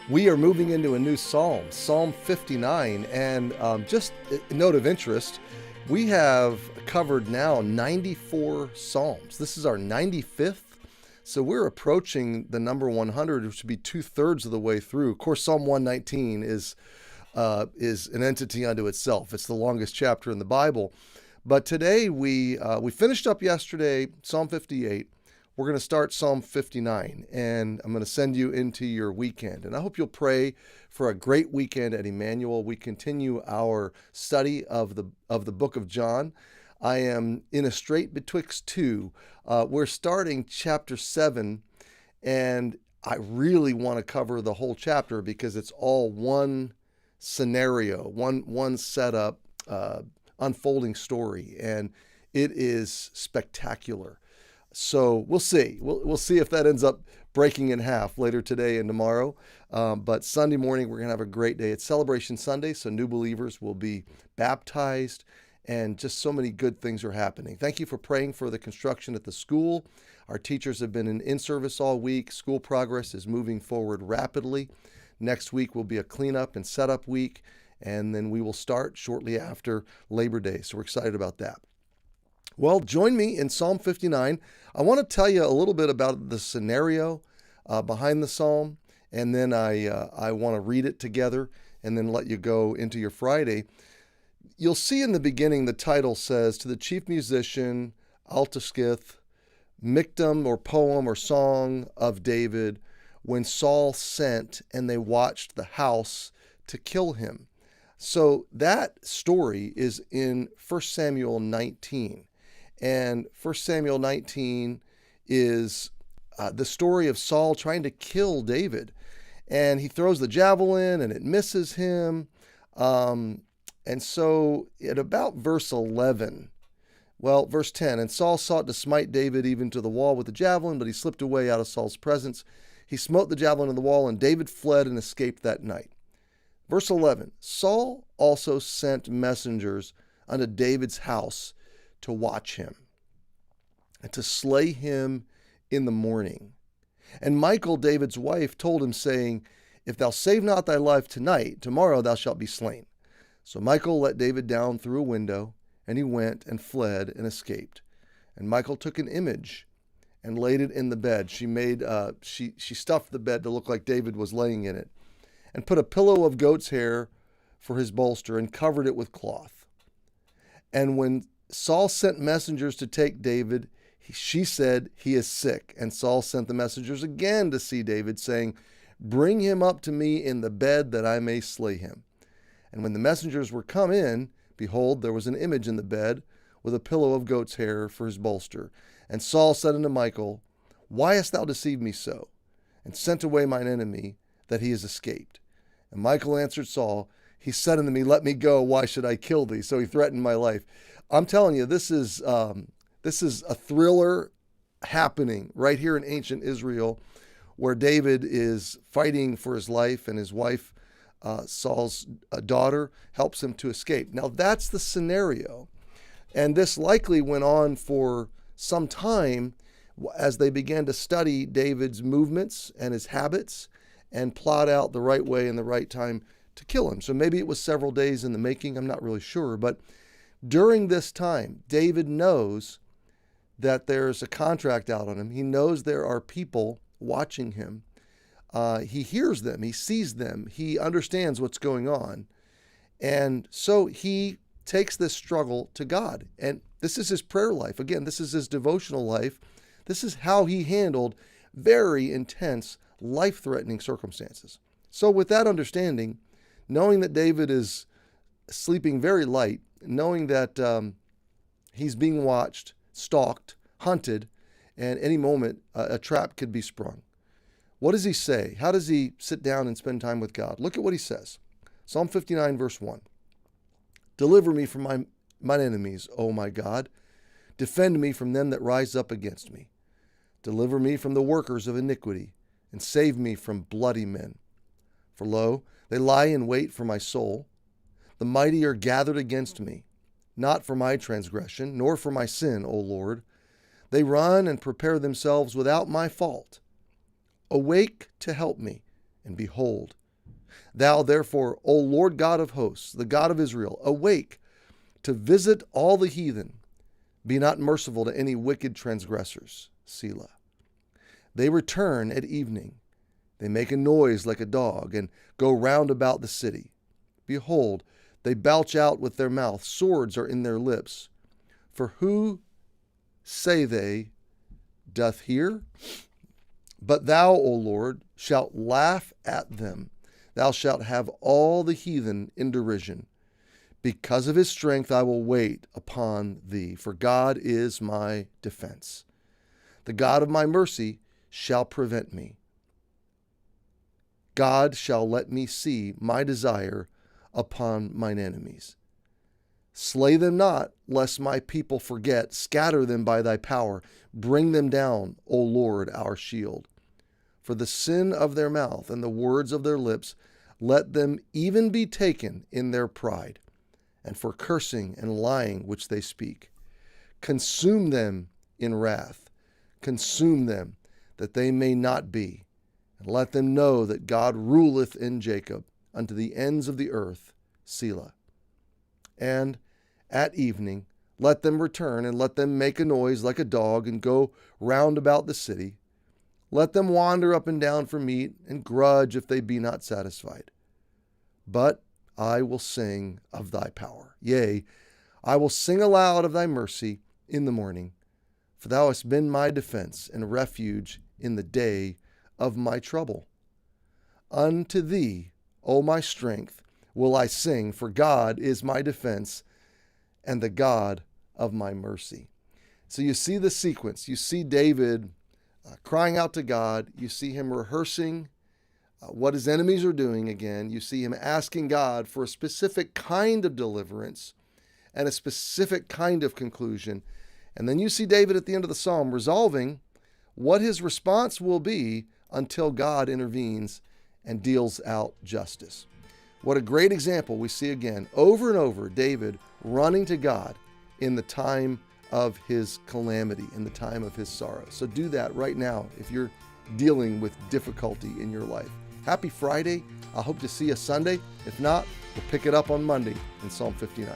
We are moving into a new Psalm, Psalm 59, and just a note of interest, we have covered now 94 Psalms. This is our 95th, so we're approaching the number 100, which should be 2/3 of the way through. Of course, Psalm 119 is an entity unto itself. It's the longest chapter in the Bible. But today we finished up yesterday Psalm 58. We're going to start Psalm 59, and I'm going to send you into your weekend. And I hope you'll pray for a great weekend at Emmanuel. We continue our study of the book of John. I am in a strait betwixt two. We're starting chapter 7, and I really want to cover the whole chapter because it's all one scenario, one setup, unfolding story, and it is spectacular. So we'll see. We'll see if that ends up breaking in half later today and tomorrow. But Sunday morning, we're going to have a great day. It's Celebration Sunday, so new believers will be baptized, and just so many good things are happening. Thank you for praying for the construction at the school. Our teachers have been in service all week. School progress is moving forward rapidly. Next week will be a cleanup and setup week, and then we will start shortly after Labor Day. So we're excited about that. Well, join me in Psalm 59. I want to tell you a little bit about the scenario behind the psalm, and then I want to read it together and then let you go into your Friday. You'll see in the beginning the title says, "To the chief musician, Altaskith, Miktam or poem or song of David, when Saul sent and they watched the house to kill him." So that story is in 1 Samuel 19. And 1 Samuel 19 is the story of Saul trying to kill David. And he throws the javelin and it misses him. And so at about verse 11, verse 10, "And Saul sought to smite David even to the wall with the javelin, but he slipped away out of Saul's presence. He smote the javelin in the wall, and David fled and escaped that night." Verse 11, "Saul also sent messengers unto David's house to watch him, and to slay him in the morning. And Michal, David's wife, told him, saying, If thou save not thy life tonight, tomorrow thou shalt be slain. So Michal let David down through a window, and he went and fled and escaped. And Michal took an image and laid it in the bed." She made she stuffed the bed to look like David was laying in it, and put a pillow of goat's hair for his bolster, and covered it with cloth. And when Saul sent messengers to take David, she said, "He is sick." And Saul sent the messengers again to see David, saying, "Bring him up to me in the bed, that I may slay him." And when the messengers were come in, behold, there was an image in the bed, with a pillow of goat's hair for his bolster. And Saul said unto Michal, "Why hast thou deceived me so, and sent away mine enemy, that he is escaped?" And Michal answered Saul, "He said unto me, Let me go, why should I kill thee?" So he threatened my life. I'm telling you, this is a thriller happening right here in ancient Israel, where David is fighting for his life, and his wife, Saul's daughter, helps him to escape. Now that's the scenario, and this likely went on for some time as they began to study David's movements and his habits and plot out the right way and the right time to kill him. So maybe it was several days in the making. I'm not really sure, but during this time, David knows that there's a contract out on him. He knows there are people watching him. He hears them. He sees them. He understands what's going on. And so he takes this struggle to God. And this is his prayer life. Again, this is his devotional life. This is how he handled very intense, life-threatening circumstances. So with that understanding, knowing that David is sleeping very light, knowing that he's being watched, stalked, hunted, and any moment a trap could be sprung. What does he say? How does he sit down and spend time with God? Look at what he says. Psalm 59, verse 1. "Deliver me from mine enemies, O my God. Defend me from them that rise up against me. Deliver me from the workers of iniquity, and save me from bloody men. For lo, they lie in wait for my soul. The mighty are gathered against me, not for my transgression, nor for my sin, O Lord. They run and prepare themselves without my fault. Awake to help me, and behold. Thou therefore, O Lord God of hosts, the God of Israel, awake to visit all the heathen. Be not merciful to any wicked transgressors. Selah. They return at evening. They make a noise like a dog and go round about the city. Behold, they belch out with their mouth. Swords are in their lips. For who, say they, doth hear? But thou, O Lord, shalt laugh at them. Thou shalt have all the heathen in derision. Because of his strength I will wait upon thee, for God is my defense. The God of my mercy shall prevent me. God shall let me see my desire upon mine enemies. Slay them not, lest my people forget. Scatter them by thy power. Bring them down, O Lord, our shield. For the sin of their mouth and the words of their lips, let them even be taken in their pride, and for cursing and lying which they speak. Consume them in wrath. Consume them, that they may not be. And let them know that God ruleth in Jacob unto the ends of the earth. Selah. And at evening let them return, and let them make a noise like a dog, and go round about the city. Let them wander up and down for meat, and grudge if they be not satisfied. But I will sing of thy power. Yea, I will sing aloud of thy mercy in the morning. For thou hast been my defense and refuge in the day of my trouble. Unto thee, O my strength, will I sing, for God is my defense and the God of my mercy. So you see the sequence. You see David crying out to God. You see him rehearsing what his enemies are doing again. You see him asking God for a specific kind of deliverance and a specific kind of conclusion. And then you see David at the end of the psalm resolving what his response will be until God intervenes and deals out justice. What a great example we see again, over and over, David running to God in the time of his calamity, in the time of his sorrow. So do that right now if you're dealing with difficulty in your life. Happy Friday. I hope to see you Sunday. If not, we'll pick it up on Monday in Psalm 59.